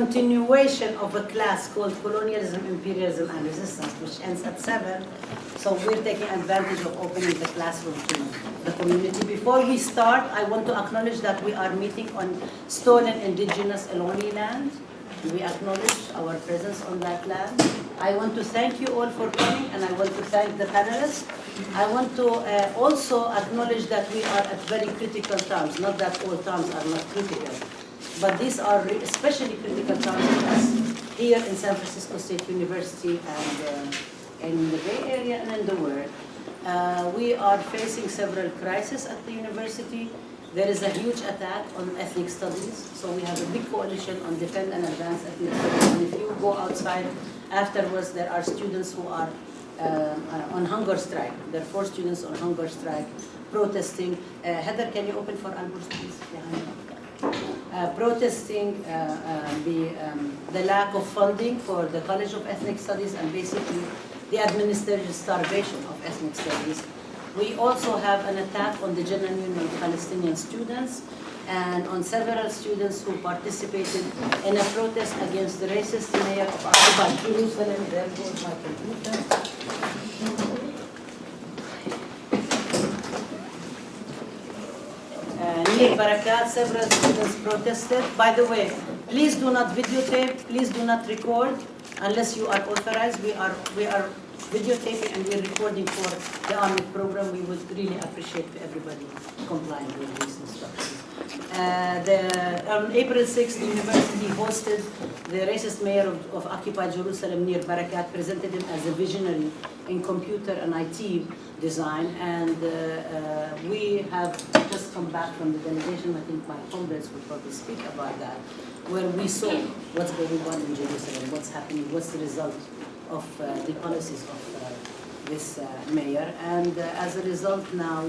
Continuation of a class called Colonialism, Imperialism, and Resistance, which ends at 7. So we're taking advantage of opening the classroom to the community. Before we start, I want to acknowledge that we are meeting on stolen indigenous Eloni land. We acknowledge our presence on that land. I want to thank you all for coming, and I want to thank the panelists. I want to also acknowledge that we are at very critical times, not that all times are not critical. But these are especially critical times for us here in San Francisco State University and in the Bay Area and in the world. We are facing several crises at the university. There is a huge attack on ethnic studies. So we have a big coalition on defend and advance ethnic studies. And if you go outside afterwards, there are students who are on hunger strike. There are 4 students on hunger strike protesting. Heather, can you open for Albert, please? Protesting the lack of funding for the College of Ethnic Studies and basically the administrative starvation of ethnic studies. We also have an attack on the General Union of Palestinian students and on several students who participated in a protest against the racist mayor of occupied Jerusalem. There goes my computer. Near Barakat, several students protested. By the way, please do not videotape, please do not record unless you are authorized. We are videotaping and we're recording for the AMED program. We would really appreciate everybody complying with these instructions. On April 6th, the university hosted the racist mayor of occupied Jerusalem near Barakat, presented him as a visionary in computer and IT design, and we have just come back from the delegation. I think my comrades will probably speak about that, where we saw what's going on in Jerusalem, what's happening, what's the result of the policies of this mayor, and as a result now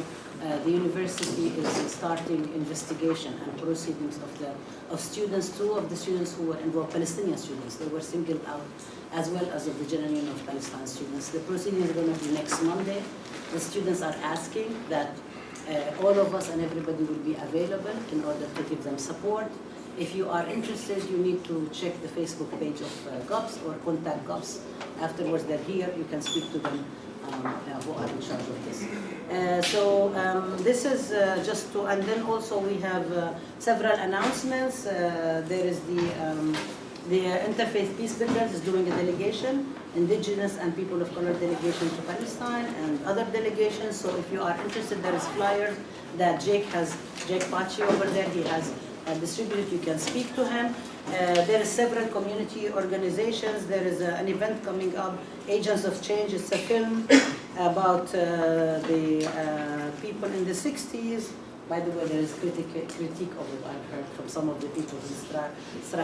the university is starting investigation and proceedings of students. 2 of the students who were involved, Palestinian students, they were singled out, as well as of the General Union of Palestine students. The proceedings are going to be next Monday. The students are asking that all of us and everybody will be available in order to give them support. If you are interested, you need to check the Facebook page of GOPS or contact GOPS. Afterwards, they're here. You can speak to them who are in charge of this. This is just to, and then also we have several announcements. There is the Interfaith Peace Builders is doing a delegation, Indigenous and People of Color delegation to Palestine and other delegations. So if you are interested, there is flyers that Jake Pachi over there, he has distributed. You can speak to him. There are several community organizations. There is an event coming up, Agents of Change. It's a film about the people in the 60s. By the way, there is critique of it, I've heard from some of the people who struck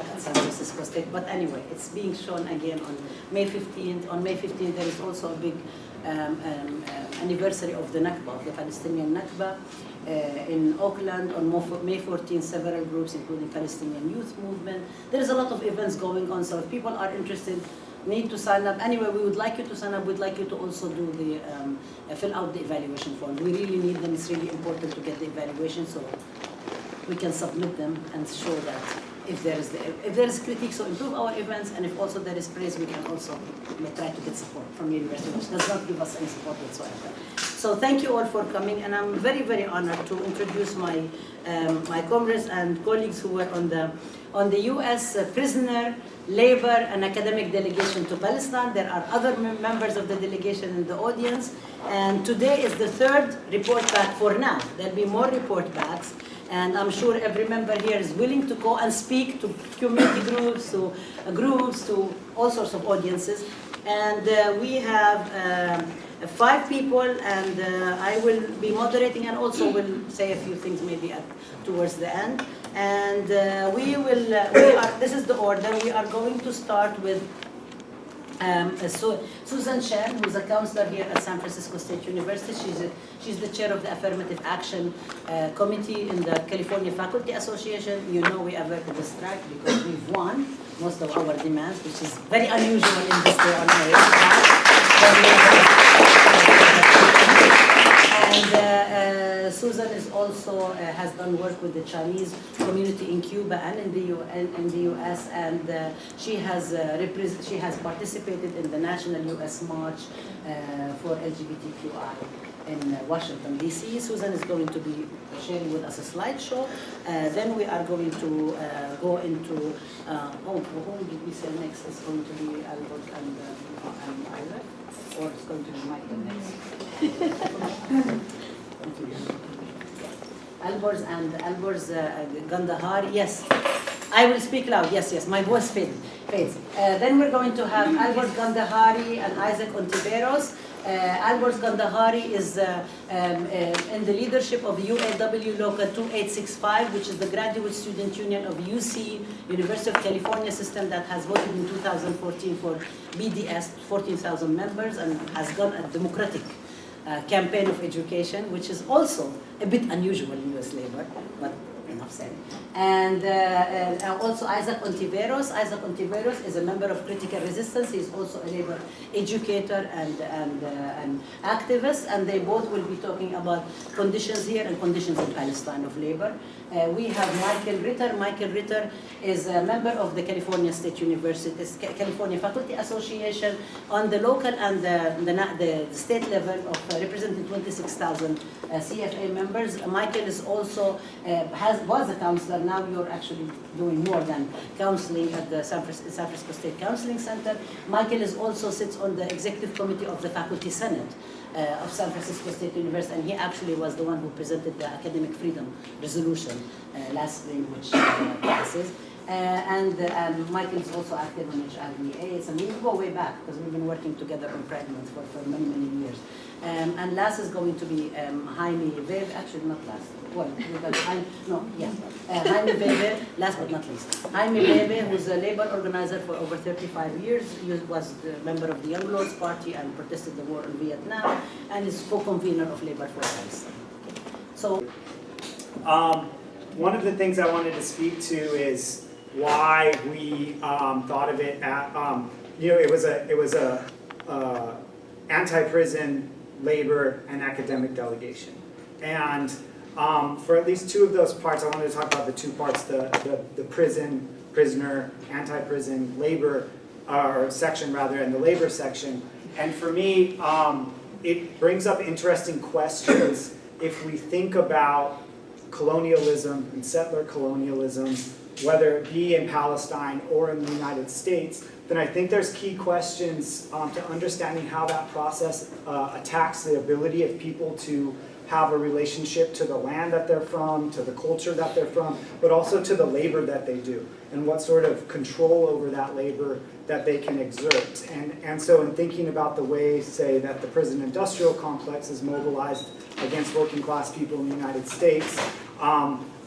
at San Francisco State. But anyway, it's being shown again on May 15th. On May 15th, there is also a big anniversary of the Nakba, of the Palestinian Nakba. In Oakland on May 14th, several groups, including Palestinian Youth Movement. There is a lot of events going on, so if people are interested, need to sign up. Anyway, we would like you to sign up. We'd like you to also do the, fill out the evaluation form. We really need them. It's really important to get the evaluation so we can submit them and show that if there is critique, so improve our events, and if also there is praise, we can also try to get support from the university, which does not give us any support whatsoever. So thank you all for coming, and I'm very, very honored to introduce my my comrades and colleagues who were on the U.S. prisoner, labor, and academic delegation to Palestine. There are other members of the delegation in the audience, and today is the 3rd report back for now. There'll be more report backs. And I'm sure every member here is willing to go and speak to community groups, to all sorts of audiences. And we have 5 people, and I will be moderating and also will say a few things maybe towards the end. And this is the order. We are going to start with Susan Chen, who's a counselor here at San Francisco State University. She's the chair of the Affirmative Action Committee in the California Faculty Association. You know we averted the strike because we've won most of our demands, which is very unusual in this day on earth. And Susan Susan is also has done work with the Chinese community in Cuba and in the U.S. and she has participated in the national U.S. march for LGBTQI in Washington, D.C. Susan is going to be sharing with us a slideshow. Then we are going to go into, who did we say next? It's going to be Albert and Isaac, or it's going to be Michael next? Alborz Gandahari, yes. I will speak loud, yes, my voice fades. Then we're going to have Alborz Gandahari and Isaac Ontiveros. Alborz Gandahari is in the leadership of UAW Local 2865, which is the graduate student union of U.C., University of California system that has voted in 2014 for BDS, 14,000 members, and has gone a democratic campaign of education, which is also a bit unusual in U.S. labor, but enough said. And also Isaac Ontiveros. Isaac Ontiveros is a member of Critical Resistance. He's also a labor educator and activist, and they both will be talking about conditions here and conditions in Palestine of labor. We have Michael Ritter. Michael Ritter is a member of the California State University, California Faculty Association on the local and the state level of representing 26,000 CFA members. Michael is also was a counselor. Now you're actually doing more than counseling at the San Francisco State Counseling Center. Michael is also sits on the executive committee of the Faculty Senate of San Francisco State University, and he actually was the one who presented the Academic Freedom Resolution last spring, which passes. And Michael is also active on HIV/AIDS, and we go way back because we've been working together on Pride Month for many, many years. And last is going to be Jaime Veve, actually not last. Well, Jaime Veve, last but not least. Jaime Veve, who's a labor organizer for over 35 years, he was the member of the Young Lords Party and protested the war in Vietnam, and is co-convener of Labor for Palestine. Okay. So, one of the things I wanted to speak to is why we thought of it at, it was a anti-prison, labor, and academic delegation. And for at least two of those parts, I wanted to talk about the two parts, the prison, prisoner, anti-prison, labor, or section rather, and the labor section. And for me, it brings up interesting questions if we think about colonialism and settler colonialism, whether it be in Palestine or in the United States, then I think there's key questions to understanding how that process attacks the ability of people to have a relationship to the land that they're from, to the culture that they're from, but also to the labor that they do, and what sort of control over that labor that they can exert. And so in thinking about the way, say, that the prison industrial complex is mobilized against working class people in the United States,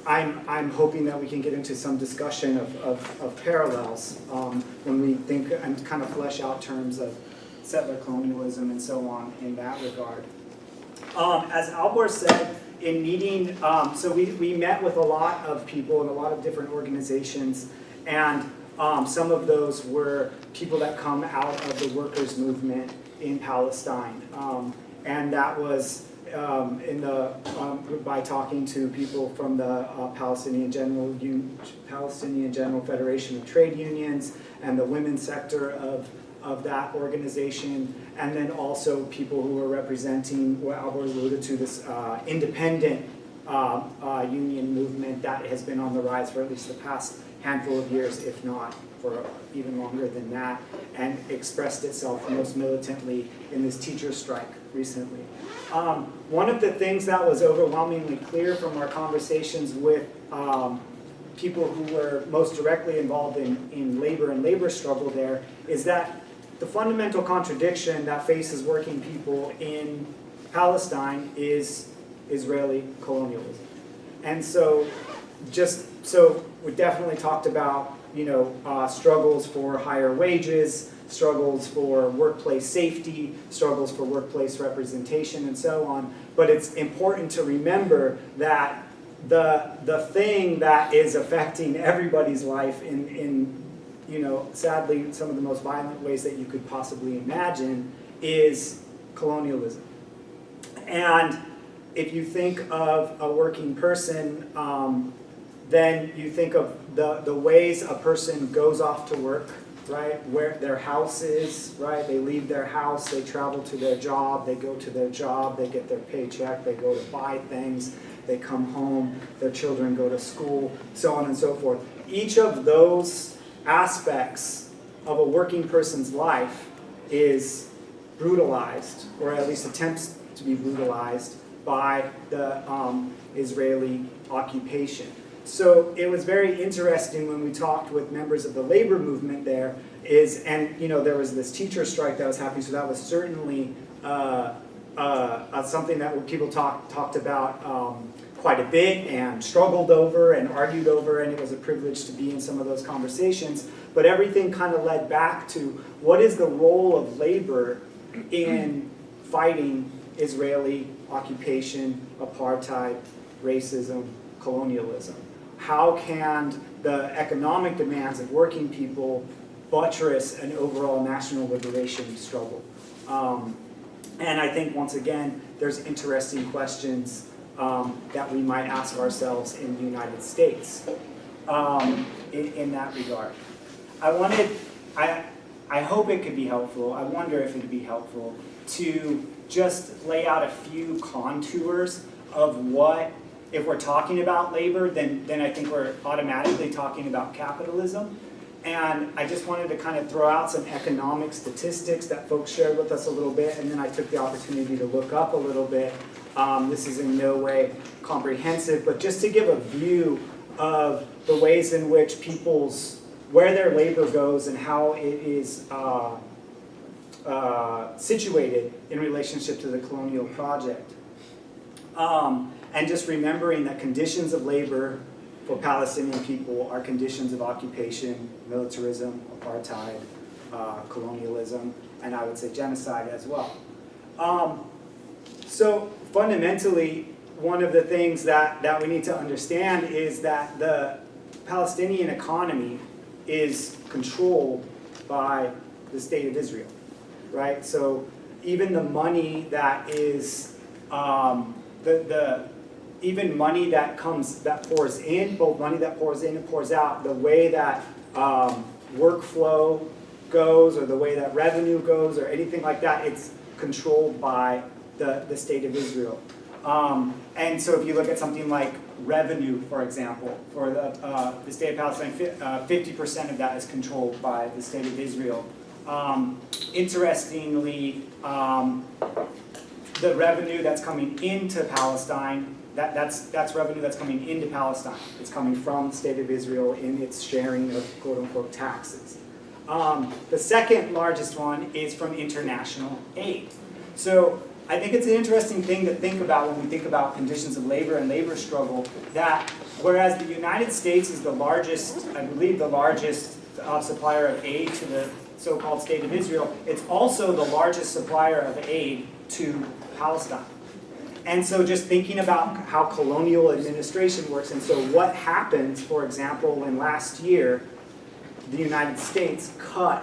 I'm hoping that we can get into some discussion of parallels when we think and kind of flesh out terms of settler colonialism and so on in that regard. As Alborz said, in meeting, so we met with a lot of people in a lot of different organizations, and some of those were people that come out of the workers' movement in Palestine, and that was by talking to people from the Palestinian General Federation of Trade Unions and the women's sector of that organization, and then also people who are representing what Alborz alluded to, this independent union movement that has been on the rise for at least the past handful of years, if not for even longer than that, and expressed itself most militantly in this teacher strike recently. One of the things that was overwhelmingly clear from our conversations with people who were most directly involved in labor and labor struggle there is that the fundamental contradiction that faces working people in Palestine is Israeli colonialism. And so we definitely talked about, struggles for higher wages, struggles for workplace safety, struggles for workplace representation, and so on. But it's important to remember that the thing that is affecting everybody's life in sadly, some of the most violent ways that you could possibly imagine is colonialism. And if you think of a working person, then you think of the ways a person goes off to work, right? Where their house is, right? They leave their house, they travel to their job, they go to their job, they get their paycheck, they go to buy things, they come home, their children go to school, so on and so forth. Each of those aspects of a working person's life is brutalized, or at least attempts to be brutalized by the Israeli occupation. So it was very interesting when we talked with members of the labor movement there, and there was this teacher strike that was happening, so that was certainly something that people talked about quite a bit and struggled over and argued over, and it was a privilege to be in some of those conversations. But everything kind of led back to what is the role of labor in fighting Israeli occupation, apartheid, racism, colonialism? How can the economic demands of working people buttress an overall national liberation struggle? And I think, once again, there's interesting questions that we might ask ourselves in the United States in that regard. I hope it could be helpful, I wonder if it would be helpful to just lay out a few contours of what, if we're talking about labor, then I think we're automatically talking about capitalism. And I just wanted to kind of throw out some economic statistics that folks shared with us a little bit, and then I took the opportunity to look up a little bit. This is in no way comprehensive, but just to give a view of the ways in which where their labor goes and how it is situated in relationship to the colonial project. And just remembering that conditions of labor for Palestinian people are conditions of occupation, militarism, apartheid, colonialism, and I would say genocide as well. So fundamentally, one of the things that we need to understand is that the Palestinian economy is controlled by the State of Israel, right? So even the money that is even money that pours in, both money that pours in and pours out, the way that workflow goes, or the way that revenue goes, or anything like that, it's controlled by the State of Israel. And so if you look at something like revenue, for example, for the State of Palestine, 50% of that is controlled by the State of Israel. Interestingly, the revenue that's coming into Palestine, that's revenue that's coming into Palestine. It's coming from the State of Israel in its sharing of quote-unquote taxes. The second largest one is from international aid. So I think it's an interesting thing to think about when we think about conditions of labor and labor struggle, that whereas the United States is the largest, I believe the largest supplier of aid to the so-called State of Israel, it's also the largest supplier of aid to Palestine. And so just thinking about how colonial administration works, and so what happens, for example, when last year the United States cut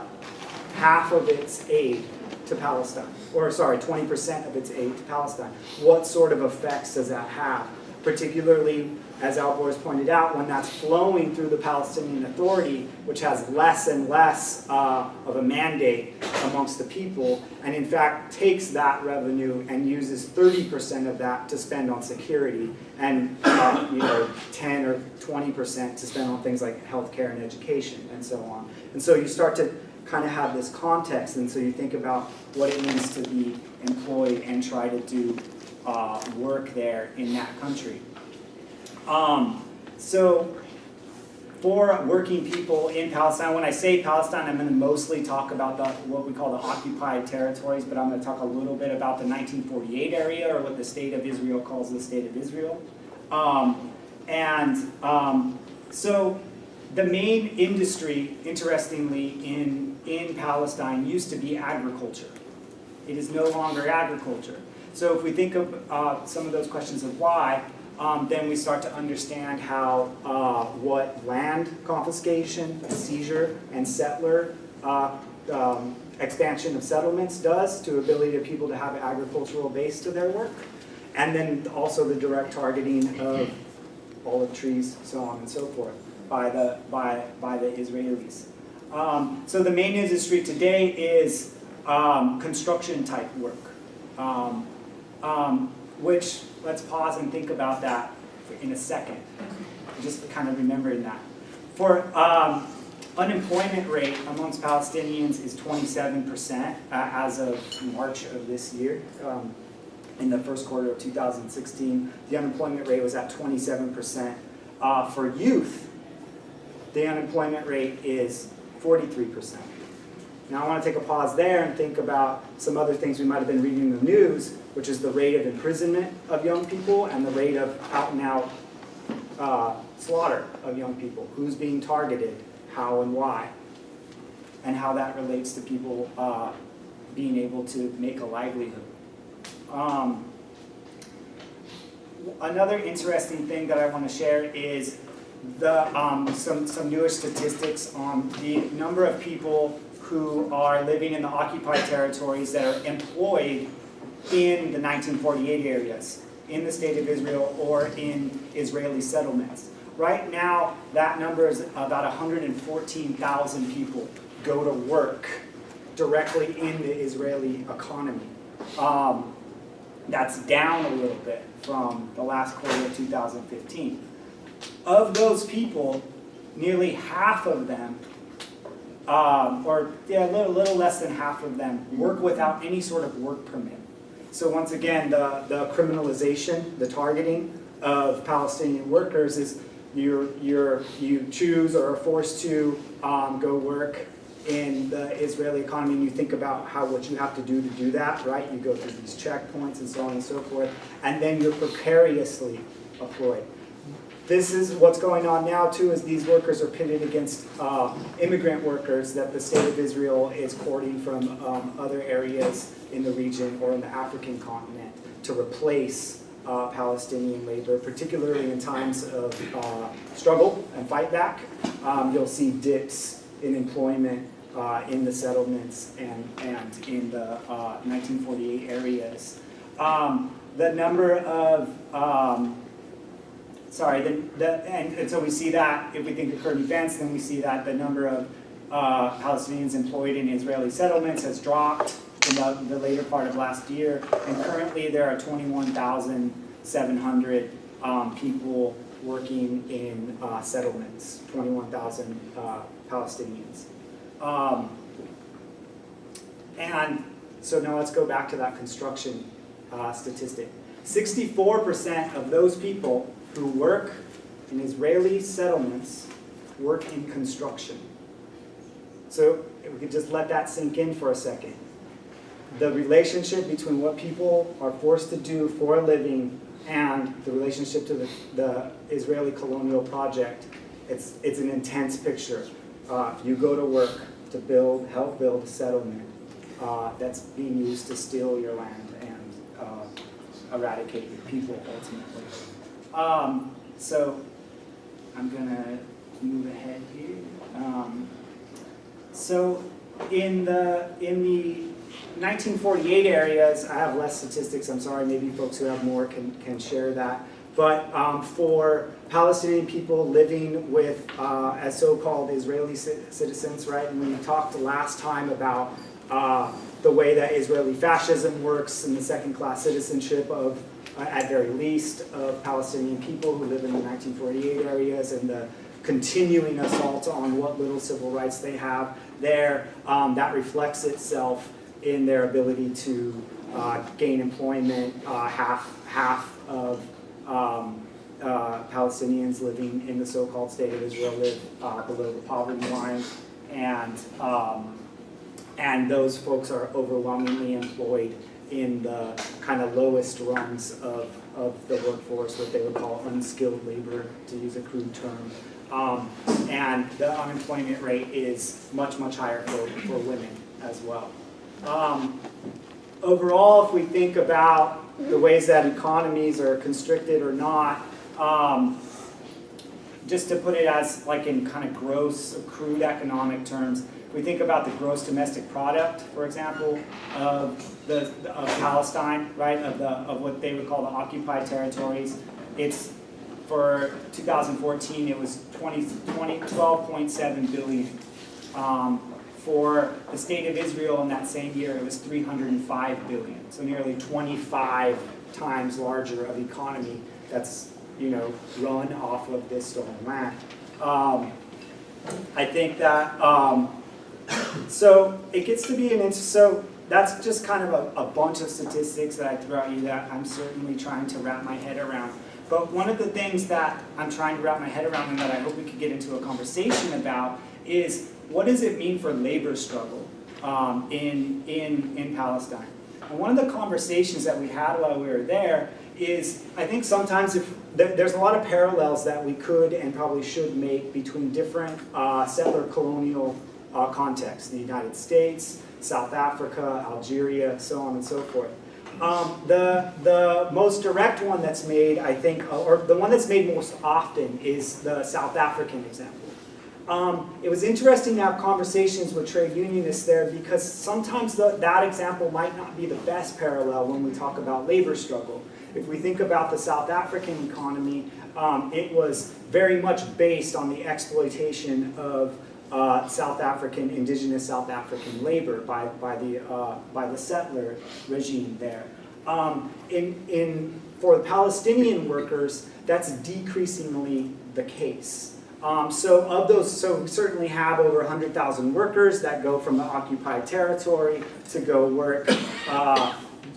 half of its aid to Palestine, or sorry, 20% of its aid to Palestine. What sort of effects does that have? Particularly, as Al Boris pointed out, when that's flowing through the Palestinian Authority, which has less and less of a mandate amongst the people, and in fact takes that revenue and uses 30% of that to spend on security, and 10 or 20% to spend on things like healthcare and education, and so on. And so you start to kind of have this context, and so you think about what it means to be employed and try to do work there in that country. So for working people in Palestine, when I say Palestine, I'm going to mostly talk about what we call the occupied territories, but I'm going to talk a little bit about the 1948 area, or what the State of Israel calls the State of Israel. So the main industry, interestingly, in Palestine used to be agriculture. It is no longer agriculture. So if we think of some of those questions of why, then we start to understand how what land confiscation, seizure, and settler expansion of settlements does to ability of people to have an agricultural base to their work. and then also the direct targeting of olive trees, so on and so forth, by the Israelis. So the main industry today is construction type work, which, let's pause and think about that in a second, just kind of remembering that. For unemployment rate amongst Palestinians is 27% as of March of this year. In the first quarter of 2016, the unemployment rate was at 27%. For youth, the unemployment rate is 43%. Now I want to take a pause there and think about some other things we might have been reading in the news, which is the rate of imprisonment of young people and the rate of out-and-out slaughter of young people. Who's being targeted, how and why, and how that relates to people being able to make a livelihood. Another interesting thing that I want to share is the some newer statistics on the number of people who are living in the occupied territories that are employed in the 1948 areas, in the state of Israel or in Israeli settlements. Right now, that number is about 114,000 people go to work directly in the Israeli economy. That's down a little bit from the last quarter of 2015. Of those people, nearly half of them, a little less than half of them, work without any sort of work permit. So once again, the criminalization, the targeting of Palestinian workers is you choose or are forced to go work in the Israeli economy, and you think about what you have to do that, right? You go through these checkpoints and so on and so forth, and then you're precariously employed. This is what's going on now too, is these workers are pitted against immigrant workers that the state of Israel is courting from other areas in the region or in the African continent to replace Palestinian labor, particularly in times of struggle and fight back. You'll see dips in employment in the settlements and in the 1948 areas. The number of and so we see that if we think of current events, then we see that the number of Palestinians employed in Israeli settlements has dropped in the later part of last year, and currently there are 21,700 people working in settlements, 21,000 Palestinians. And so now let's go back to that construction statistic. 64% of those people who work in Israeli settlements work in construction. So if we could just let that sink in for a second. The relationship between what people are forced to do for a living and the relationship to the Israeli colonial project, it's an intense picture. You go to work to help build a settlement that's being used to steal your land and eradicate your people ultimately. So I'm gonna move ahead here. So in the 1948 areas, I have less statistics, I'm sorry, maybe folks who have more can share that. But for Palestinian people living with as so-called Israeli citizens, right? And we talked last time about the way that Israeli fascism works and the second-class citizenship of, at very least, of Palestinian people who live in the 1948 areas and the continuing assault on what little civil rights they have there. That reflects itself in their ability to gain employment. Half of Palestinians living in the so-called state of Israel live below the poverty line, and those folks are overwhelmingly employed in the kind of lowest rungs of the workforce, what they would call unskilled labor, to use a crude term. And the unemployment rate is much, much higher for women as well. Overall, if we think about the ways that economies are constricted or not, just to put it as like in kind of gross, crude economic terms, If we think about the gross domestic product, for example, of Palestine, right, of what they would call the occupied territories, it's for 2014 it was 12.7 billion. For the state of Israel in that same year, it was 305 billion. So nearly 25 times larger of economy that's, run off of this stolen land. I think that, so it gets to be so that's just kind of a bunch of statistics that I threw at you that I'm certainly trying to wrap my head around. But one of the things that I'm trying to wrap my head around and that I hope we could get into a conversation about is, what does it mean for labor struggle in Palestine? And one of the conversations that we had while we were there is, I think sometimes there's a lot of parallels that we could and probably should make between different settler colonial contexts, the United States, South Africa, Algeria, so on and so forth. The most direct one that's made, I think, or the one that's made most often is the South African example. It was interesting to have conversations with trade unionists there because sometimes that example might not be the best parallel when we talk about labor struggle. If we think about the South African economy, it was very much based on the exploitation of indigenous South African labor by the settler regime there. For the Palestinian workers, that's decreasingly the case. So we certainly have over 100,000 workers that go from the occupied territory to go work,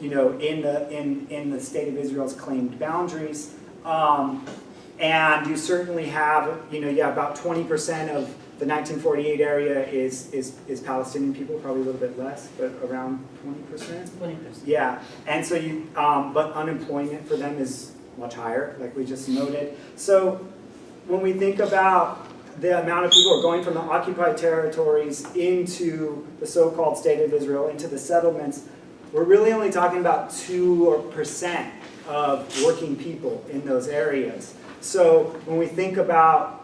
in the state of Israel's claimed boundaries. And you certainly have, about 20% of the 1948 area is Palestinian people, probably a little bit less, but around 20%. 20%. Yeah, and so but unemployment for them is much higher, like we just noted. So when we think about the amount of people who are going from the occupied territories into the so-called state of Israel, into the settlements, we're really only talking about 2% of working people in those areas. So when you think about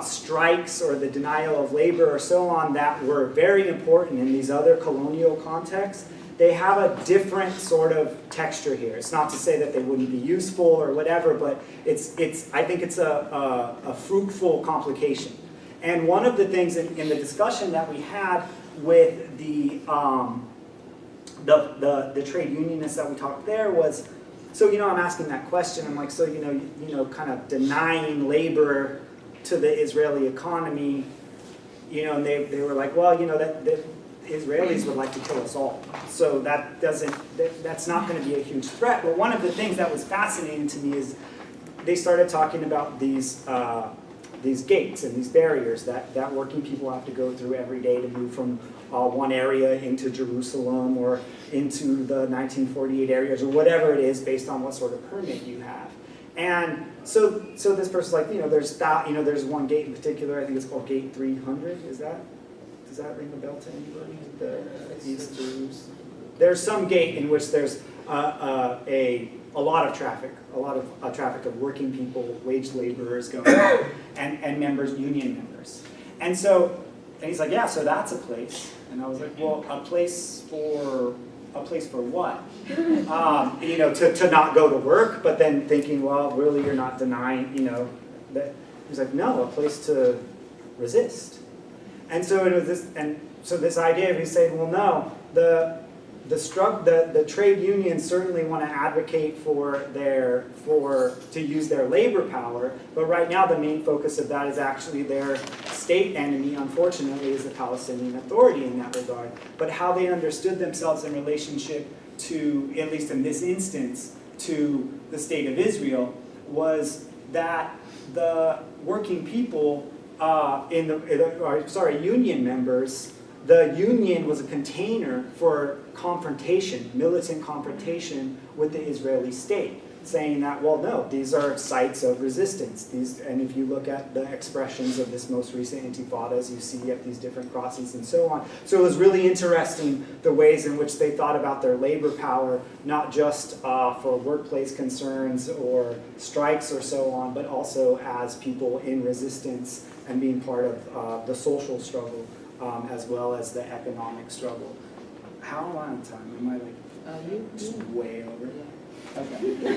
strikes or the denial of labor or so on that were very important in these other colonial contexts, they have a different sort of texture here. It's not to say that they wouldn't be useful or whatever, but I think it's a fruitful complication. And one of the things in the discussion that we had with the trade unionists that we talked there was, so I'm asking that question. I'm like, so kind of denying labor to the Israeli economy, and they were like, well, that the Israelis would like to kill us all, so that's not going to be a huge threat. But one of the things that was fascinating to me is they started talking about these gates and these barriers that working people have to go through every day to move from one area into Jerusalem or into the 1948 areas or whatever it is based on what sort of permit you have. And so this person's like, there's one gate in particular, I think it's called Gate 300, does that ring a bell to anybody? There's some gate in which there's a lot of traffic, traffic of working people, wage laborers going on, and union members. And he's like, yeah, so that's a place. And I was like, well, a place for what? To not go to work, but then thinking, well, really you're not denying, that. He's like, no, a place to resist. And so it was this idea of he's saying, well, no, the trade unions certainly want to advocate to use their labor power, but right now the main focus of that is actually their state enemy, unfortunately, is the Palestinian Authority in that regard. But how they understood themselves in relationship to, at least in this instance, to the state of Israel was that the working people, union members, the union was a container for confrontation, militant confrontation with the Israeli state, saying that, well, no, these are sites of resistance. And if you look at the expressions of this most recent intifadas, you see at these different crossings and so on. So it was really interesting the ways in which they thought about their labor power, not just for workplace concerns or strikes or so on, but also as people in resistance and being part of the social struggle as well as the economic struggle. How am I on time? Am I like just way over? Okay.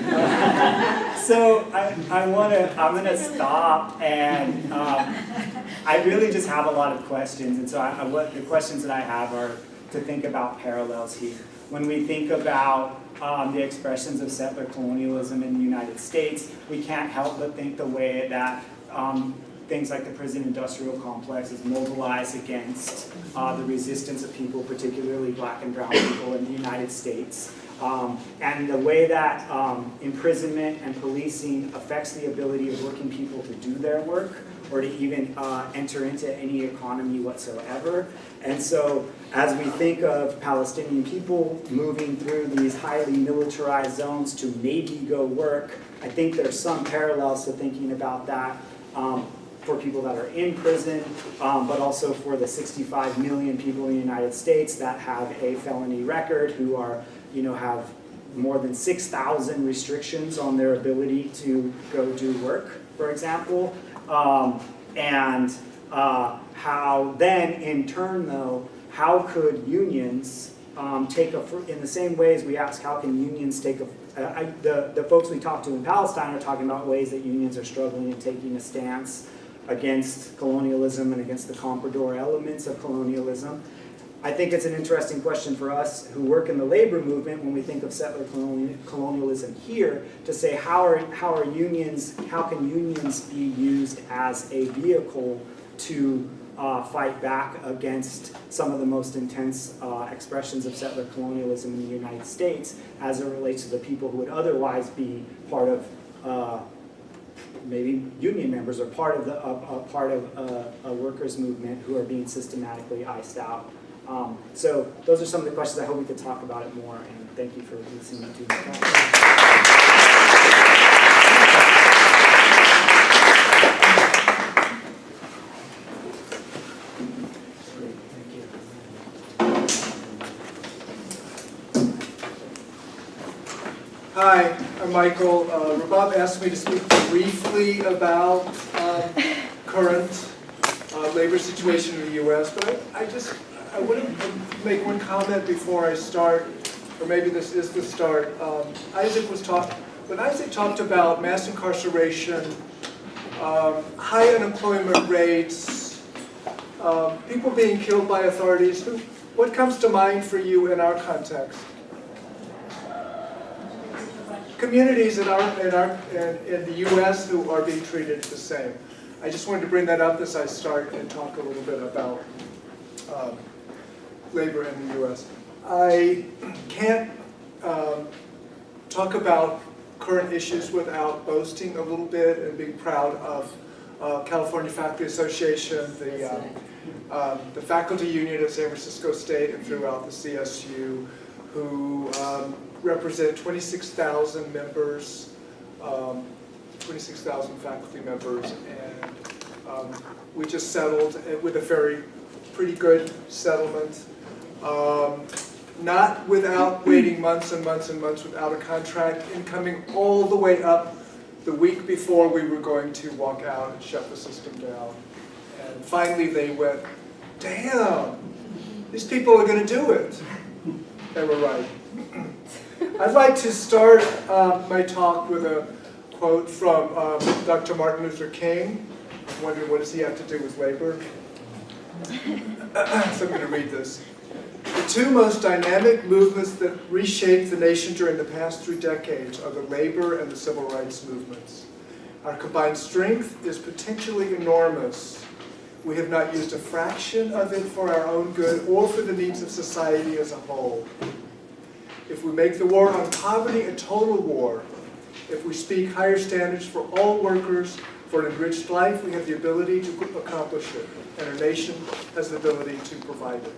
So I'm gonna stop, and I really just have a lot of questions, and so what the questions that I have are to think about parallels here. When we think about the expressions of settler colonialism in the United States, we can't help but think the way that things like the prison industrial complex is mobilized against the resistance of people, particularly black and brown people in the United States. And the way that imprisonment and policing affects the ability of working people to do their work or to even enter into any economy whatsoever. And so as we think of Palestinian people moving through these highly militarized zones to maybe go work, I think there's some parallels to thinking about that for people that are in prison, but also for the 65 million people in the United States that have a felony record, who are, have more than 6,000 restrictions on their ability to go do work, for example. And how then, in turn, though, how could unions take in the same ways we ask, how can unions take the folks we talk to in Palestine are talking about ways that unions are struggling and taking a stance against colonialism and against the comprador elements of colonialism. I think it's an interesting question for us who work in the labor movement when we think of settler colonialism here to say how can unions be used as a vehicle to fight back against some of the most intense expressions of settler colonialism in the United States as it relates to the people who would otherwise be part of maybe union members or part of a workers' movement who are being systematically iced out. So those are some of the questions. I hope we could talk about it more, and thank you for listening to me. Hi, I'm Michael. Rabab asked me to speak briefly about current labor situation in the U.S., but I want to make one comment before I start, or maybe this is the start. When Isaac talked about mass incarceration, high unemployment rates, people being killed by authorities, what comes to mind for you in our context? Communities in the U.S. who are being treated the same. I just wanted to bring that up as I start and talk a little bit about labor in the U.S. I can't talk about current issues without boasting a little bit and being proud of California Faculty Association, the faculty union at San Francisco State and throughout the CSU, who represent 26,000 members, 26,000 faculty members, and we just settled with a pretty good settlement. Not without waiting months and months and months without a contract, and coming all the way up the week before we were going to walk out and shut the system down. And finally they went, damn, these people are going to do it. They were right. I'd like to start my talk with a quote from Dr. Martin Luther King. I'm wondering, what does he have to do with labor? So I'm going to read this. The two most dynamic movements that reshaped the nation during the past 3 decades are the labor and the civil rights movements. Our combined strength is potentially enormous. We have not used a fraction of it for our own good or for the needs of society as a whole. If we make the war on poverty a total war, if we speak higher standards for all workers, for an enriched life, we have the ability to accomplish it, and our nation has the ability to provide it.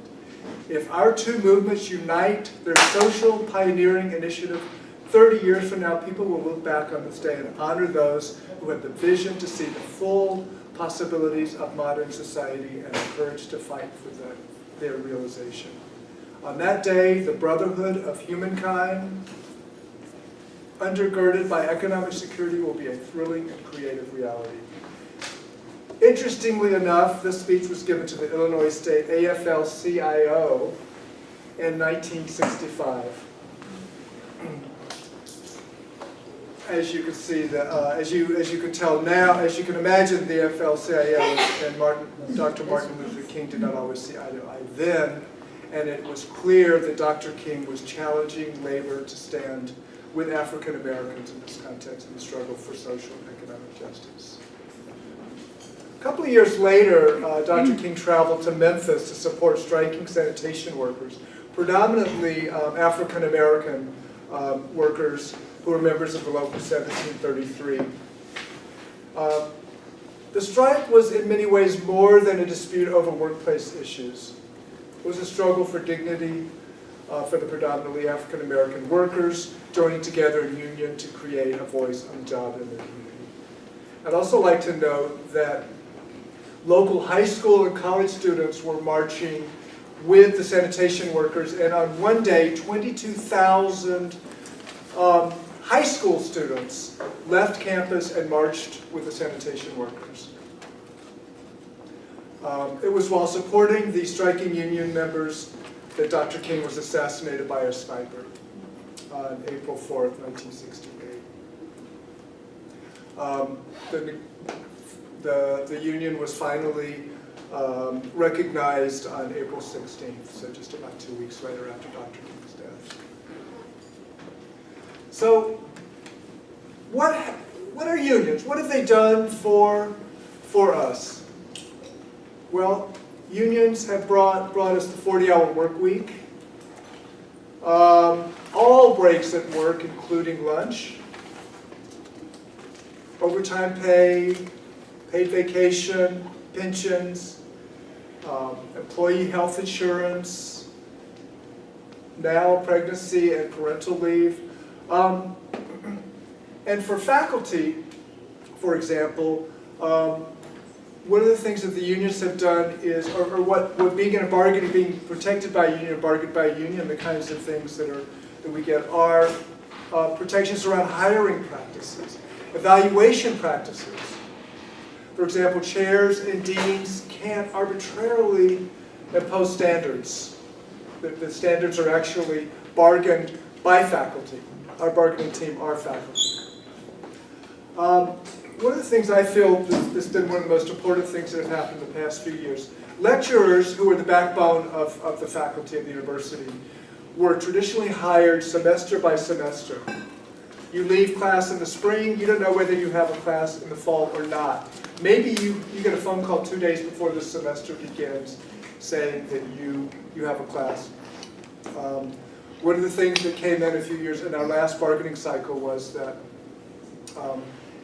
If our two movements unite their social pioneering initiative, 30 years from now, people will look back on this day and honor those who had the vision to see the full possibilities of modern society and the courage to fight for their realization. On that day, the brotherhood of humankind, undergirded by economic security, will be a thrilling and creative reality. Interestingly enough, this speech was given to the Illinois State AFL-CIO in 1965. As you can see, as you can tell now, as you can imagine, the AFL-CIO and Dr. Martin Luther King did not always see eye to eye then, and it was clear that Dr. King was challenging labor to stand with African Americans in this context in the struggle for social and economic justice. A couple of years later, Dr. King traveled to Memphis to support striking sanitation workers, predominantly African American workers who were members of the local 1733. The strike was in many ways more than a dispute over workplace issues. It was a struggle for dignity for the predominantly African American workers, joining together in union to create a voice on the job in their community. I'd also like to note that local high school and college students were marching with the sanitation workers, and on one day, 22,000 high school students left campus and marched with the sanitation workers. It was while supporting the striking union members that Dr. King was assassinated by a sniper on April 4th, 1968. The union was finally recognized on April 16th, so just about 2 weeks later after Dr. King's death. So, what are unions? What have they done for us? Well, unions have brought us the 40-hour work week, all breaks at work, including lunch, overtime pay, paid vacation, pensions, employee health insurance, now pregnancy and parental leave. And for faculty, for example, one of the things that the unions have done is, or what being in a bargain, being protected by a union, or bargained by a union, the kinds of things that we get are protections around hiring practices, evaluation practices. For example, chairs and deans can't arbitrarily impose standards. The standards are actually bargained by faculty. Our bargaining team are faculty. One of the things I feel has been one of the most important things that have happened in the past few years, lecturers who are the backbone of the faculty of the university were traditionally hired semester by semester. You leave class in the spring, you don't know whether you have a class in the fall or not. Maybe you get a phone call 2 days before the semester begins saying that you have a class. One of the things that came in a few years in our last bargaining cycle was that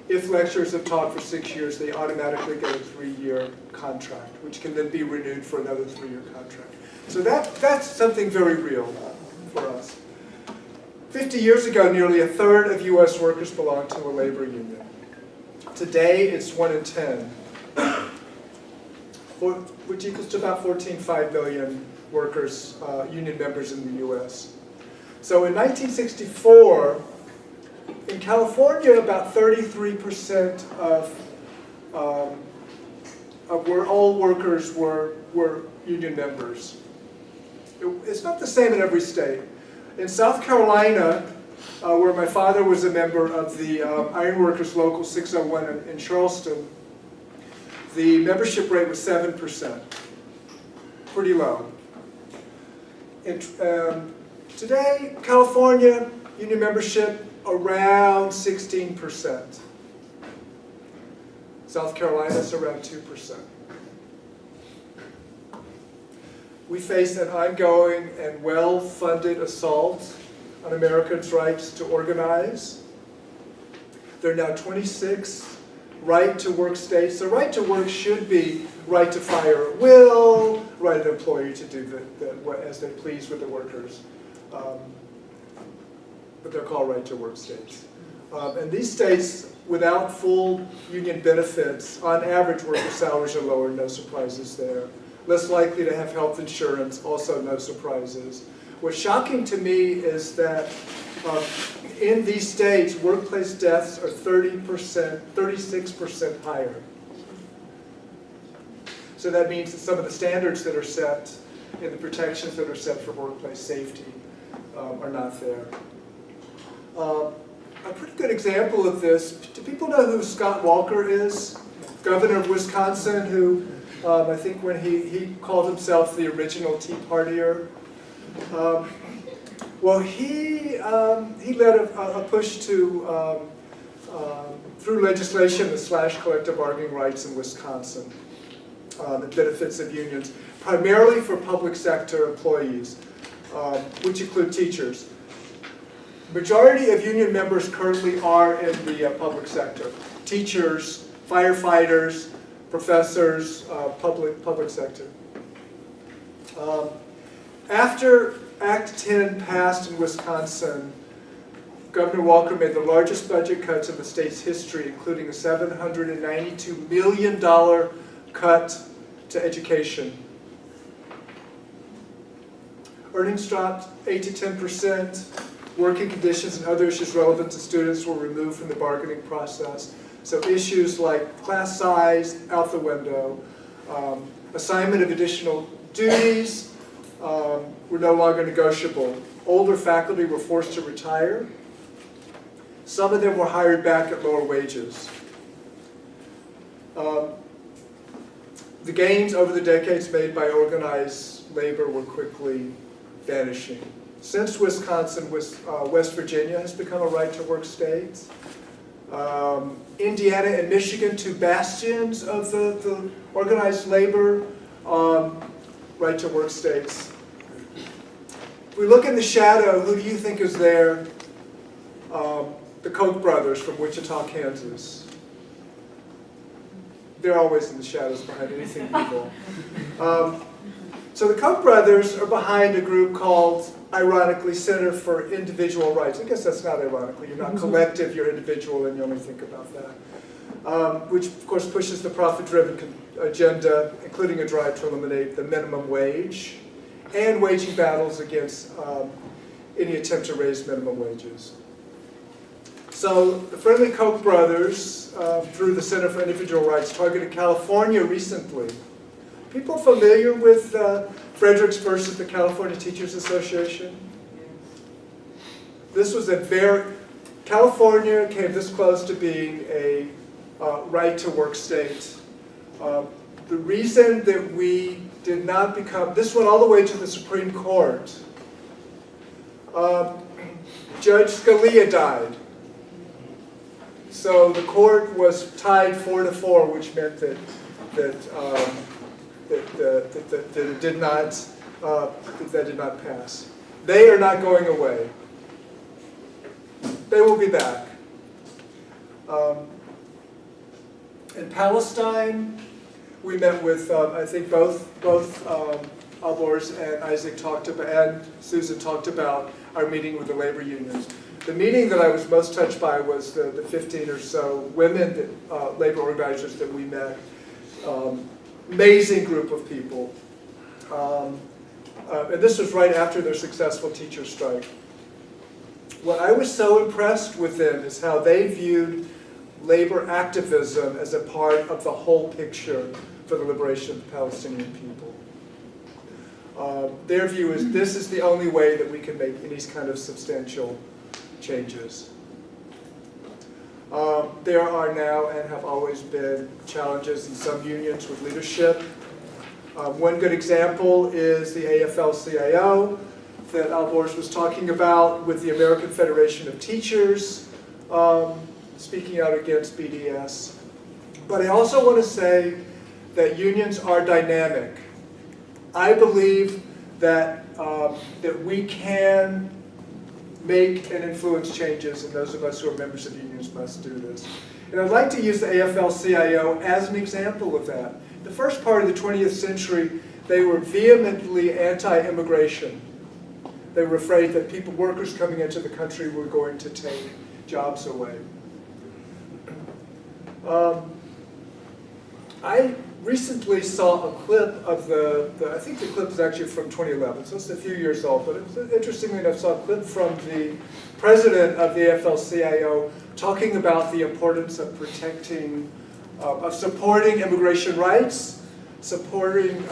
if lecturers have taught for 6 years, they automatically get a 3-year contract, which can then be renewed for another 3-year contract. So that's something very real for us. 50 years ago, nearly a third of U.S. workers belonged to a labor union. Today, it's 1 in 10, which equals to about 14.5 million workers, union members in the U.S. So in 1964, in California, about 33% of all workers were union members. It's not the same in every state. In South Carolina, where my father was a member of the Ironworkers Local 601 in Charleston, the membership rate was 7%, pretty low. Today, California, union membership around 16%. South Carolina's around 2%. We face an ongoing and well-funded assault on Americans' rights to organize. There are now 26 right-to-work states. The right to work should be right to fire at will, right of the employee to do as they please with the workers. But they're called right-to-work states. And these states, without full union benefits, on average worker salaries are lower, no surprises there. Less likely to have health insurance, also no surprises. What's shocking to me is that in these states, workplace deaths are 36% higher. So that means that some of the standards that are set and the protections that are set for workplace safety are not there. A pretty good example of this, do people know who Scott Walker is? Governor of Wisconsin, who I think when he called himself the original Tea Partier. Well, he led a push to, through legislation, to slash collective bargaining rights in Wisconsin. The benefits of unions, primarily for public sector employees, which include teachers. Majority of union members currently are in the public sector. Teachers, firefighters, professors, public sector. After Act 10 passed in Wisconsin, Governor Walker made the largest budget cuts in the state's history, including a $792 million cut to education. Earnings dropped 8 to 10%. Working conditions and other issues relevant to students were removed from the bargaining process. So issues like class size, out the window, assignment of additional duties were no longer negotiable. Older faculty were forced to retire. Some of them were hired back at lower wages. The gains over the decades made by organized labor were quickly vanishing. Since Wisconsin, West Virginia has become a right-to-work state. Indiana and Michigan, two bastions of the organized labor, right-to-work states. If we look in the shadow, who do you think is there? The Koch brothers from Wichita, Kansas. They're always in the shadows behind anything evil. So the Koch brothers are behind a group called, ironically, Center for Individual Rights. I guess that's not ironically. You're not collective, you're individual, and you only think about that. Which, of course, pushes the profit-driven agenda, including a drive to eliminate the minimum wage, and waging battles against any attempt to raise minimum wages. So the Friendly Koch brothers, through the Center for Individual Rights, targeted California recently. People familiar with Fredericks versus the California Teachers Association? This was California came this close to being a right-to-work state. The reason that we did not become, this went all the way to the Supreme Court. Judge Scalia died. So the court was tied 4-4, which meant that it did not, that did not pass. They are not going away. They will be back. In Palestine, we met with, I think both Albors and Isaac talked about, and Susan talked about our meeting with the labor unions. The meeting that I was most touched by was the 15 or so women, labor organizers that we met. Amazing group of people. And this was right after their successful teacher strike. What I was so impressed with them is how they viewed labor activism as a part of the whole picture for the liberation of the Palestinian people. Their view is this is the only way that we can make any kind of substantial changes. There are now and have always been challenges in some unions with leadership. One good example is the AFL-CIO that Albors was talking about with the American Federation of Teachers speaking out against BDS. But I also want to say that unions are dynamic. I believe that, that we can make and influence changes, and those of us who are members of unions must do this. And I'd like to use the AFL-CIO as an example of that. The first part of the 20th century, they were vehemently anti-immigration. They were afraid that workers coming into the country were going to take jobs away. I recently saw a clip of I think the clip is actually from 2011, so it's a few years old, but it was, interestingly enough, saw a clip from the president of the AFL-CIO talking about the importance of protecting, of supporting immigration rights, supporting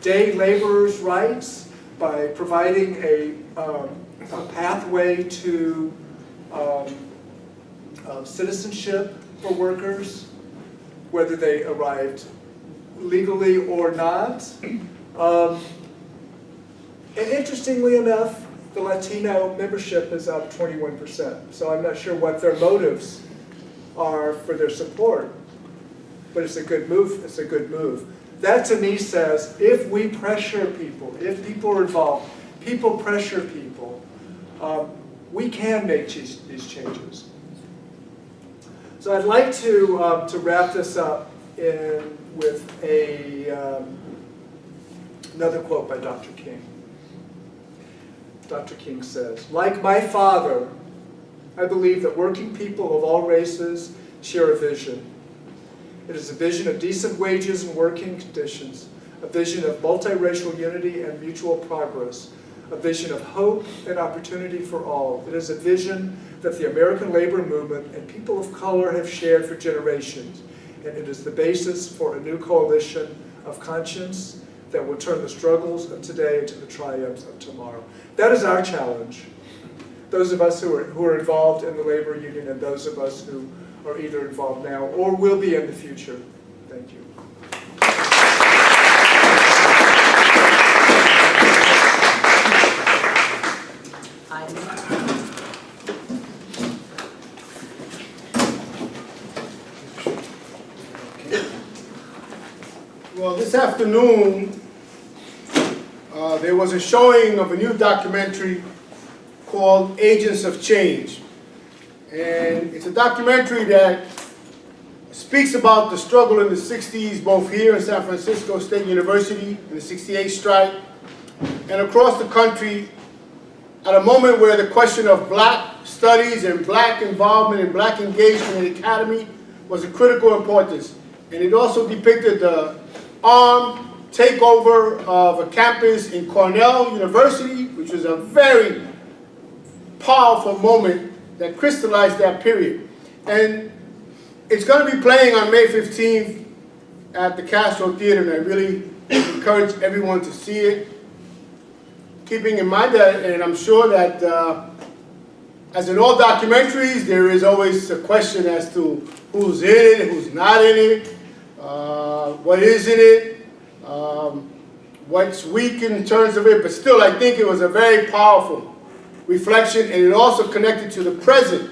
day laborers' rights, by providing a pathway to citizenship for workers, whether they arrived legally or not. And interestingly enough, the Latino membership is up 21%. So I'm not sure what their motives are for their support, but it's a good move. It's a good move. That to me says, if we pressure people, if people are involved, people pressure people, we can make these changes. So I'd like to wrap this up with another quote by Dr. King. Dr. King says, "Like my father, I believe that working people of all races share a vision. It is a vision of decent wages and working conditions, a vision of multiracial unity and mutual progress, a vision of hope and opportunity for all. It is a vision that the American labor movement and people of color have shared for generations, and it is the basis for a new coalition of conscience that will turn the struggles of today into the triumphs of tomorrow." That is our challenge. Those of us who are involved in the labor union, and those of us who are either involved now or will be in the future. Thank you. Well, this afternoon, there was a showing of a new documentary called Agents of Change. And it's a documentary that speaks about the struggle in the 60s, both here in San Francisco State University in the 68 strike, and across the country, at a moment where the question of black studies and black involvement and black engagement in the academy was of critical importance. And it also depicted the armed takeover of a campus in Cornell University, which was a very powerful moment that crystallized that period. And it's going to be playing on May 15th at the Castro Theater, and I really encourage everyone to see it. Keeping in mind that, and I'm sure that as in all documentaries, there is always a question as to who's in it, who's not in it, what is in it, what's weak in terms of it, but still I think it was a very powerful reflection, and it also connected to the present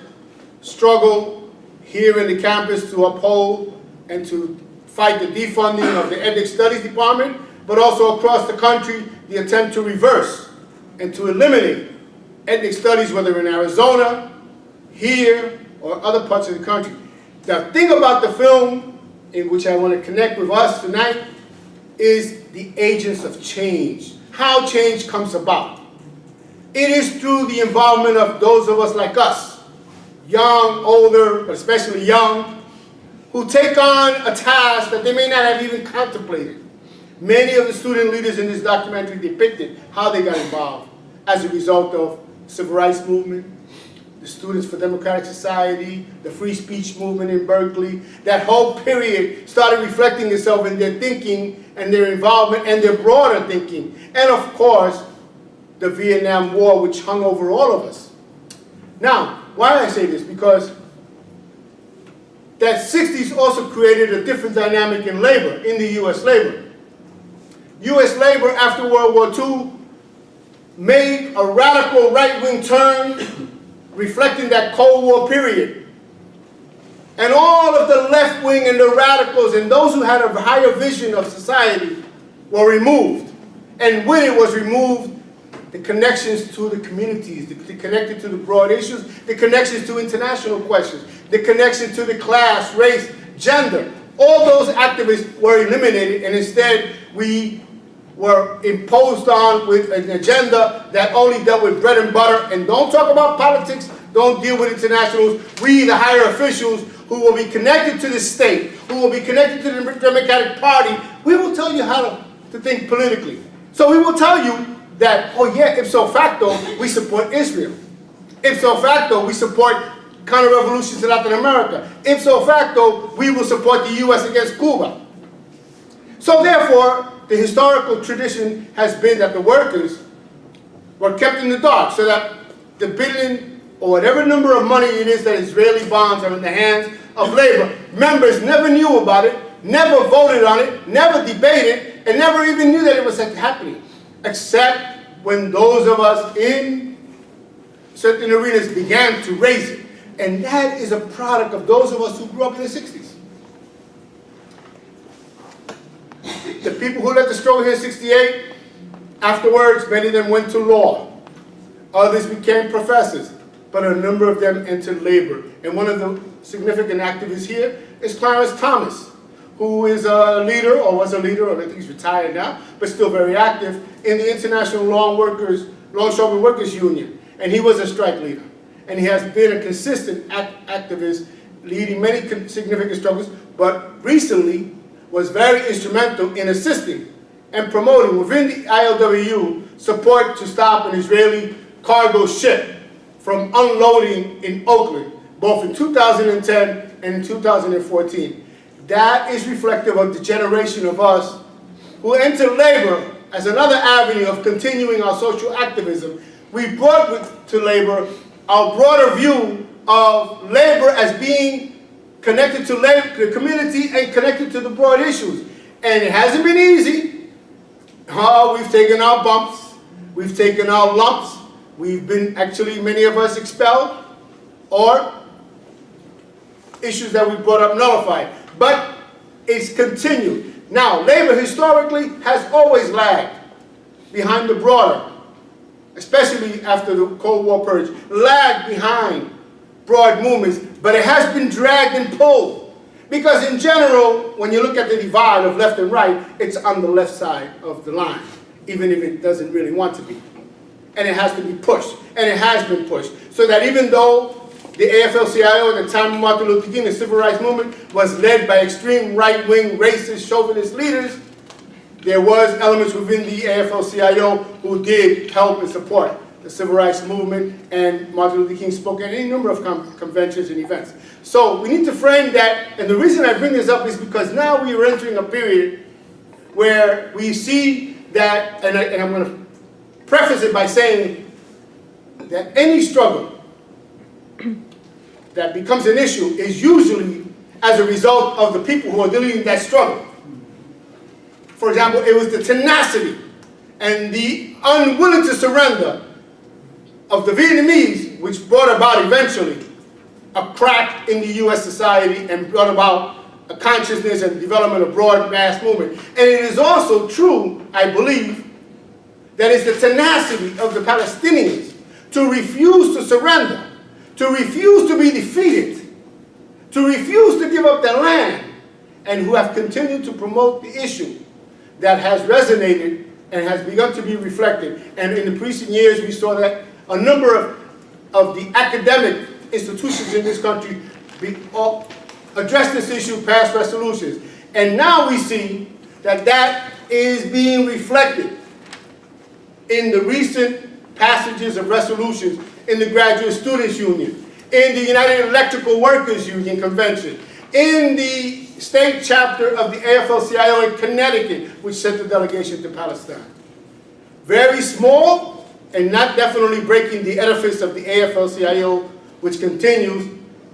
struggle here in the campus to uphold and to fight the defunding of the Ethnic Studies Department, but also across the country, the attempt to reverse and to eliminate ethnic studies, whether in Arizona, here, or other parts of the country. The thing about the film, in which I want to connect with us tonight, is the agents of change. How change comes about. It is through the involvement of those of us like us, young, older, but especially young, who take on a task that they may not have even contemplated. Many of the student leaders in this documentary depicted how they got involved as a result of the civil rights movement, the Students for Democratic Society, the free speech movement in Berkeley. That whole period started reflecting itself in their thinking and their involvement and their broader thinking. And of course, the Vietnam War, which hung over all of us. Now, why do I say this? Because that 60s also created a different dynamic in labor, in the U.S. labor. U.S. labor after World War II made a radical right-wing turn reflecting that Cold War period. And all of the left wing and the radicals and those who had a higher vision of society were removed. And with it was removed the connections to the communities, the connected to the broad issues, the connections to international questions, the connection to the class, race, gender. All those activists were eliminated, and instead we were imposed on with an agenda that only dealt with bread and butter, and don't talk about politics, don't deal with internationals. We, the higher officials, who will be connected to the state, who will be connected to the Democratic Party, we will tell you how to think politically. So we will tell you that, oh yeah, ipso facto, we support Israel. Ipso facto, we support counter-revolutions in Latin America. Ipso facto, we will support the U.S. against Cuba. So therefore, the historical tradition has been that the workers were kept in the dark, so that the billion or whatever number of money it is that Israeli bonds are in the hands of labor, members never knew about it, never voted on it, never debated, and never even knew that it was happening, except when those of us in certain arenas began to raise it. And that is a product of those of us who grew up in the 60s. The people who led the struggle here in 68, afterwards, many of them went to law. Others became professors, but a number of them entered labor. And one of the significant activists here is Clarence Thomas, who is a leader, or was a leader, or I think he's retired now, but still very active in the International Longshoremen Workers Union. And he was a strike leader. And he has been a consistent activist, leading many significant struggles, but recently was very instrumental in assisting and promoting within the ILWU support to stop an Israeli cargo ship from unloading in Oakland, both in 2010 and in 2014. That is reflective of the generation of us who entered labor as another avenue of continuing our social activism. We brought to labor our broader view of labor as being connected to the community and connected to the broad issues. And it hasn't been easy. We've taken our bumps, we've taken our lumps, we've been actually, many of us expelled, or issues that we brought up nullified. But it's continued. Now, labor historically has always lagged behind the broader, especially after the Cold War purge, lagged behind broad movements, but it has been dragged and pulled. Because in general, when you look at the divide of left and right, it's on the left side of the line, even if it doesn't really want to be. And it has to be pushed, and it has been pushed. So that even though the AFL-CIO at the time of Martin Luther King, the civil rights movement, was led by extreme right-wing, racist, chauvinist leaders, there was elements within the AFL-CIO who did help and support the civil rights movement, and Martin Luther King spoke at any number of conventions and events. So we need to frame that, and the reason I bring this up is because now we are entering a period where we see that, and I'm going to preface it by saying that any struggle that becomes an issue is usually as a result of the people who are leading that struggle. For example, it was the tenacity and the unwilling to surrender of the Vietnamese which brought about eventually a crack in the U.S. society and brought about a consciousness and development of broad mass movement. And it is also true, I believe, that it's the tenacity of the Palestinians to refuse to surrender, to refuse to be defeated, to refuse to give up their land, and who have continued to promote the issue that has resonated and has begun to be reflected. And in the recent years, we saw that a number of the academic institutions in this country address this issue, pass resolutions. And now we see that that is being reflected in the recent passages of resolutions in the Graduate Students Union, in the United Electrical Workers Union Convention, in the state chapter of the AFL-CIO in Connecticut, which sent the delegation to Palestine. Very small, and not definitely breaking the edifice of the AFL-CIO, which continues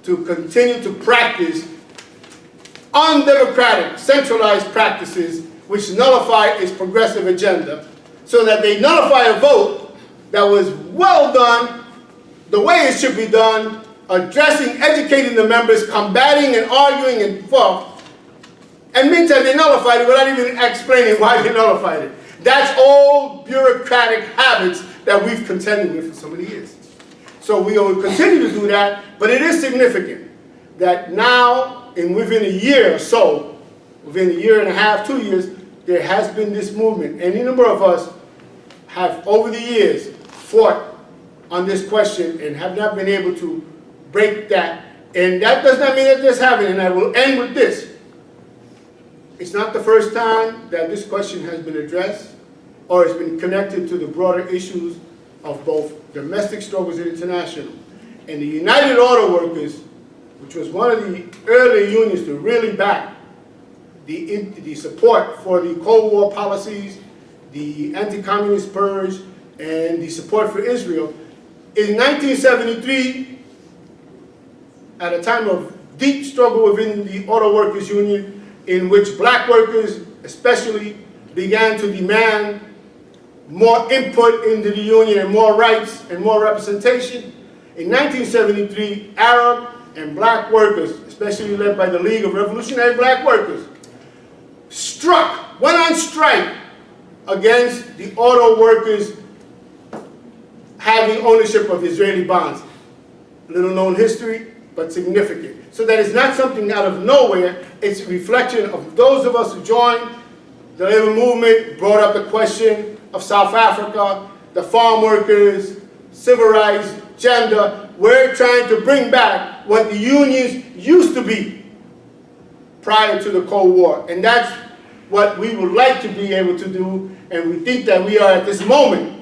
to practice undemocratic, centralized practices which nullify its progressive agenda, so that they nullify a vote that was well done, the way it should be done, addressing, educating the members, combating and arguing and forth, and meantime they nullified it without even explaining why they nullified it. That's old bureaucratic habits that we've contended with for so many years. So we will continue to do that, but it is significant that now, within a year or so, within a year and a half, 2 years, there has been this movement. Any number of us have, over the years, fought on this question and have not been able to break that. And that does not mean that this happened, and I will end with this. It's not the first time that this question has been addressed or has been connected to the broader issues of both domestic struggles and international. And the United Auto Workers, which was one of the early unions to really back the support for the Cold War policies, the anti-communist purge, and the support for Israel. In 1973, at a time of deep struggle within the Auto Workers Union, in which black workers especially began to demand more input into the union and more rights and more representation. In 1973, Arab and black workers, especially led by the League of Revolutionary Black Workers, went on strike against the auto workers having ownership of Israeli bonds. Little known history, but significant. So that is not something out of nowhere. It's a reflection of those of us who joined the labor movement, brought up the question of South Africa, the farm workers, civil rights, gender. We're trying to bring back what the unions used to be prior to the Cold War. And that's what we would like to be able to do, and we think that we are at this moment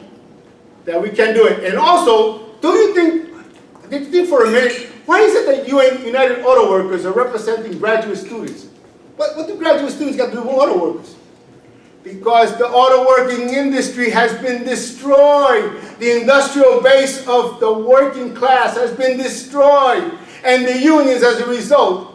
that we can do it. And also, do you think for a minute, why is it that United Auto Workers are representing graduate students? What do graduate students got to do with auto workers? Because the auto working industry has been destroyed. The industrial base of the working class has been destroyed. And the unions, as a result,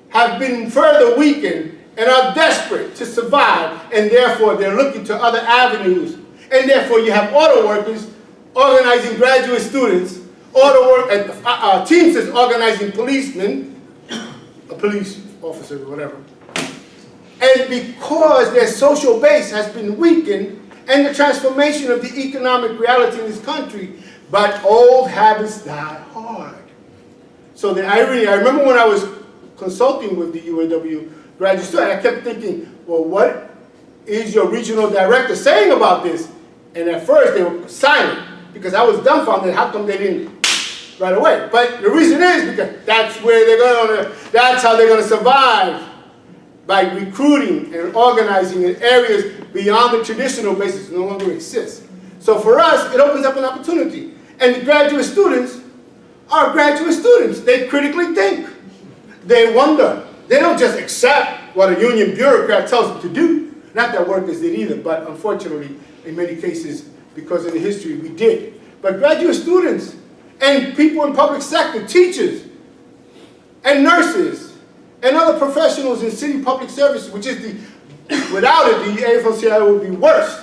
have been further weakened and are desperate to survive. And therefore, they're looking to other avenues. And therefore, you have auto workers organizing graduate students, Teamsters organizing policemen, a police officer or whatever. And because their social base has been weakened and the transformation of the economic reality in this country, but old habits die hard. So the irony, I remember when I was consulting with the UAW graduate student, I kept thinking, well, what is your regional director saying about this? And at first they were silent because I was dumbfounded. How come they didn't right away? But the reason is because that's where that's how they're going to survive. By recruiting and organizing in areas beyond the traditional basis no longer exist. So for us, it opens up an opportunity. And the graduate students are graduate students. They critically think. They wonder. They don't just accept what a union bureaucrat tells them to do. Not that workers did either, but unfortunately, in many cases, because of the history, we did. But graduate students and people in public sector, teachers and nurses, and other professionals in city public service, which is without it, the AFL-CIO would be worse.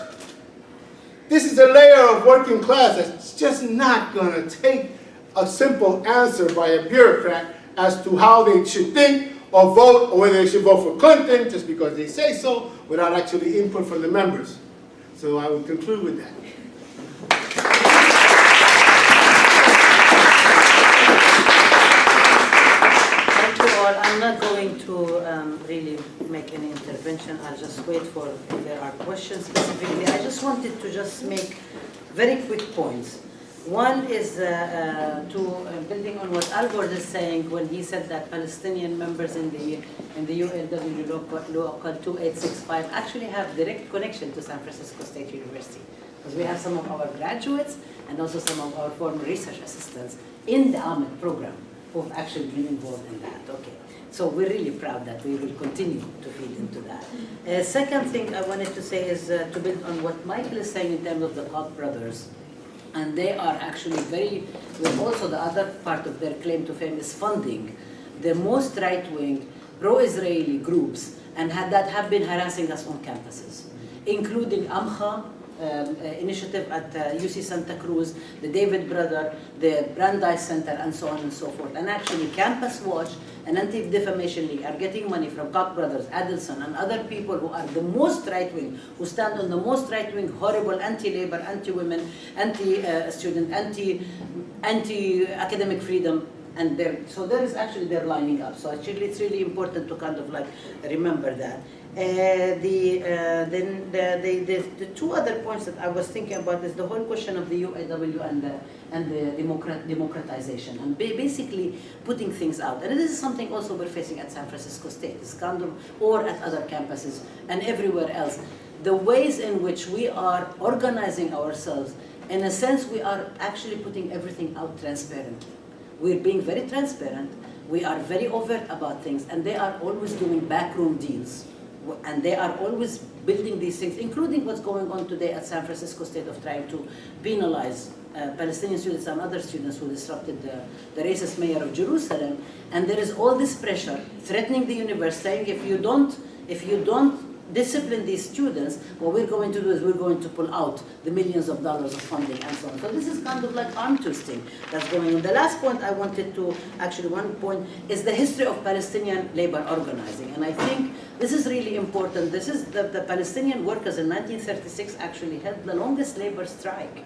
This is a layer of working class that's just not going to take a simple answer by a bureaucrat as to how they should think or vote, or whether they should vote for Clinton just because they say so, without actually input from the members. So I will conclude with that. I'm not going to really make any intervention. I'll just wait for if there are questions specifically. I just wanted to just make very quick points. One is building on what Al Gore is saying when he said that Palestinian members in the ULW local 2865 actually have direct connection to San Francisco State University, because we have some of our graduates and also some of our former research assistants in the AMED program who've actually been involved in that. Okay, so we're really proud that we will continue to feed into that. Second thing I wanted to say is to build on what Michael is saying in terms of the Koch brothers. And they are actually also the other part of their claim to fame is funding the most right-wing, pro-Israeli groups and that have been harassing us on campuses, including AMCHA, initiative at UC Santa Cruz, the David Brother, the Brandeis Center, and so on and so forth. And actually, Campus Watch and Anti-Defamation League are getting money from Koch brothers, Adelson, and other people who are the most right-wing, who stand on the most right-wing, horrible anti-labor, anti-women, anti-student, anti-academic freedom. And so they're lining up. So actually, it's really important to kind of like remember that. The two other points that I was thinking about is the whole question of the UAW and the democratization, and basically putting things out. And this is something also we're facing at San Francisco State, it's kind of, or at other campuses and everywhere else. The ways in which we are organizing ourselves, in a sense, we are actually putting everything out transparently. We're being very transparent. We are very overt about things, and they are always doing backroom deals and they are always building these things, including what's going on today at San Francisco State of trying to penalize Palestinian students and other students who disrupted the racist mayor of Jerusalem. And there is all this pressure threatening the universe, saying if you don't discipline these students, what we're going to do is we're going to pull out the millions of dollars of funding and so on. So this is kind of like arm twisting that's going on. The last point I wanted to, actually one point, is the history of Palestinian labor organizing. And I think this is really important. This is the Palestinian workers in 1936 actually held the longest labor strike.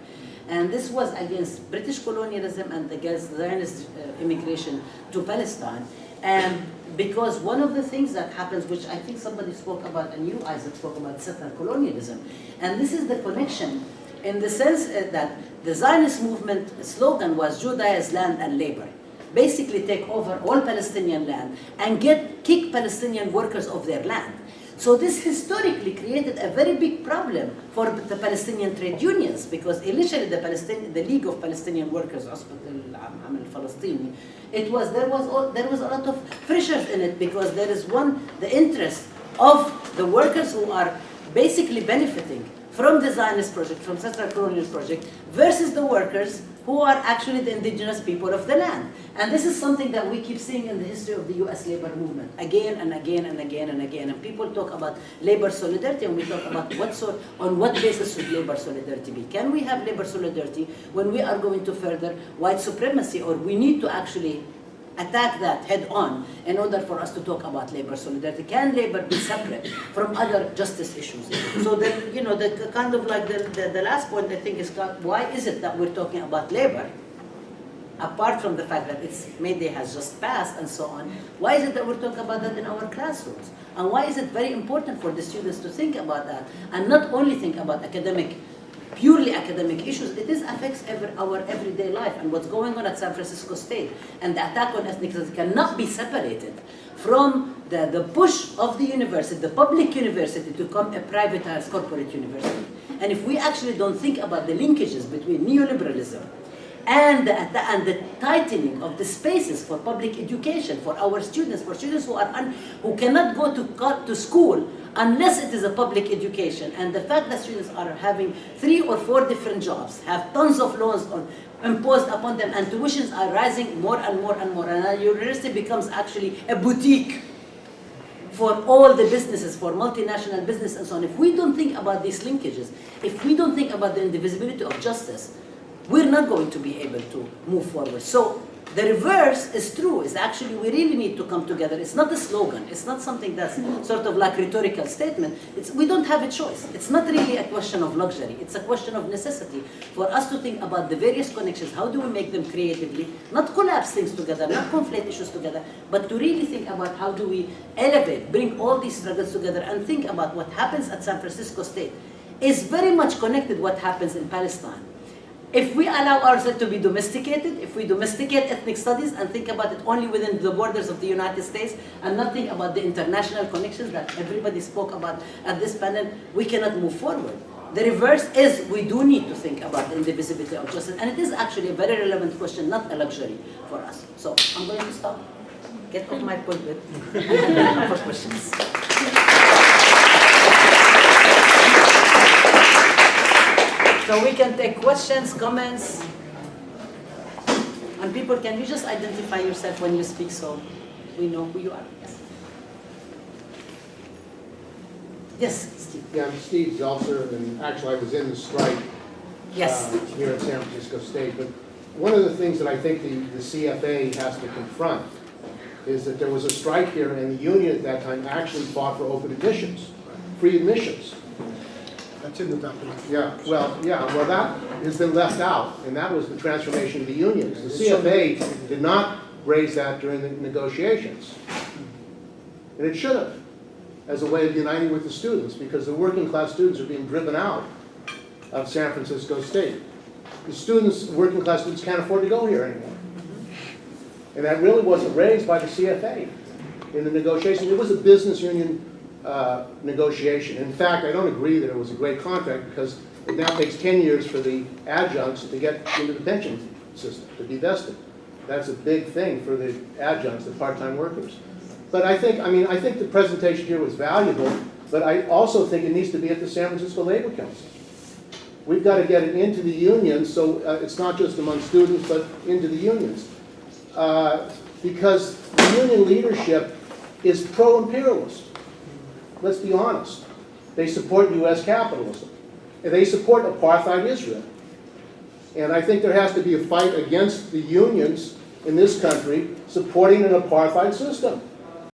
And this was against British colonialism and against Zionist immigration to Palestine. And because one of the things that happens, which I think somebody spoke about, and you, Isaac, spoke about settler colonialism, and this is the connection in the sense that the Zionist movement slogan was Judaize land and labor. Basically take over all Palestinian land and kick Palestinian workers off their land. So this historically created a very big problem for the Palestinian trade unions, because initially the League of Palestinian Workers, Palestinian, there was a lot of pressures in it, because there is the interest of the workers who are basically benefiting from the Zionist project, from settler colonial project, versus the workers who are actually the indigenous people of the land. And this is something that we keep seeing in the history of the U.S. labor movement, again and again and again and again. And people talk about labor solidarity, and we talk about on what basis should labor solidarity be. Can we have labor solidarity when we are going to further white supremacy, or we need to actually attack that head on in order for us to talk about labor solidarity? Can labor be separate from other justice issues? So then, the kind of like the last point I think is, why is it that we're talking about labor, apart from the fact that May Day has just passed and so on? Why is it that we're talking about that in our classrooms? And why is it very important for the students to think about that, and not only think about purely academic issues? It affects our everyday life, and what's going on at San Francisco State and the attack on ethnicity cannot be separated from the push of the university, the public university, to become a privatized corporate university. And if we actually don't think about the linkages between neoliberalism and the tightening of the spaces for public education for our students, for students who cannot go to school unless it is a public education, and the fact that students are having 3 or 4 different jobs, have tons of loans imposed upon them, and tuitions are rising more and more and more, and our university becomes actually a boutique for all the businesses, for multinational business and so on. If we don't think about these linkages, if we don't think about the indivisibility of justice, we're not going to be able to move forward. So the reverse is true. Is actually we really need to come together. It's not a slogan. It's not something that's sort of like rhetorical statement. We don't have a choice. It's not really a question of luxury. It's a question of necessity for us to think about the various connections. How do we make them creatively? Not collapse things together, not conflate issues together, but to really think about how do we elevate, bring all these struggles together, and think about what happens at San Francisco State is very much connected to what happens in Palestine. If we allow ourselves to be domesticated, if we domesticate ethnic studies and think about it only within the borders of the United States and not think about the international connections that everybody spoke about at this panel, we cannot move forward. The reverse is we do need to think about the indivisibility of justice, and it is actually a very relevant question, not a luxury for us. So I'm going to stop, get off my pulpit, and for questions. So we can take questions, comments, and people, can you just identify yourself when you speak so we know who you are? Yes, Steve. Yeah, I'm Steve Zeltzer, and actually I was in the strike Yes. Here at San Francisco State. But one of the things that I think the CFA has to confront is that there was a strike here, and the union at that time actually fought for open admissions, free admissions. That's in the document. Yeah, well, that has been left out, and that was the transformation of the unions. The CFA did not raise that during the negotiations, and it should have, as a way of uniting with the students, because the working class students are being driven out of San Francisco State. The students, working class students, can't afford to go here anymore. And that really wasn't raised by the CFA in the negotiation. It was a business union negotiation. In fact, I don't agree that it was a great contract, because it now takes 10 years for the adjuncts to get into the pension system, to be vested. That's a big thing for the adjuncts, the part-time workers. But I think the presentation here was valuable, but I also think it needs to be at the San Francisco Labor Council. We've got to get it into the unions, so it's not just among students, but into the unions. Because the union leadership is pro-imperialist. Let's be honest. They support U.S. capitalism. And they support apartheid Israel. And I think there has to be a fight against the unions in this country supporting an apartheid system.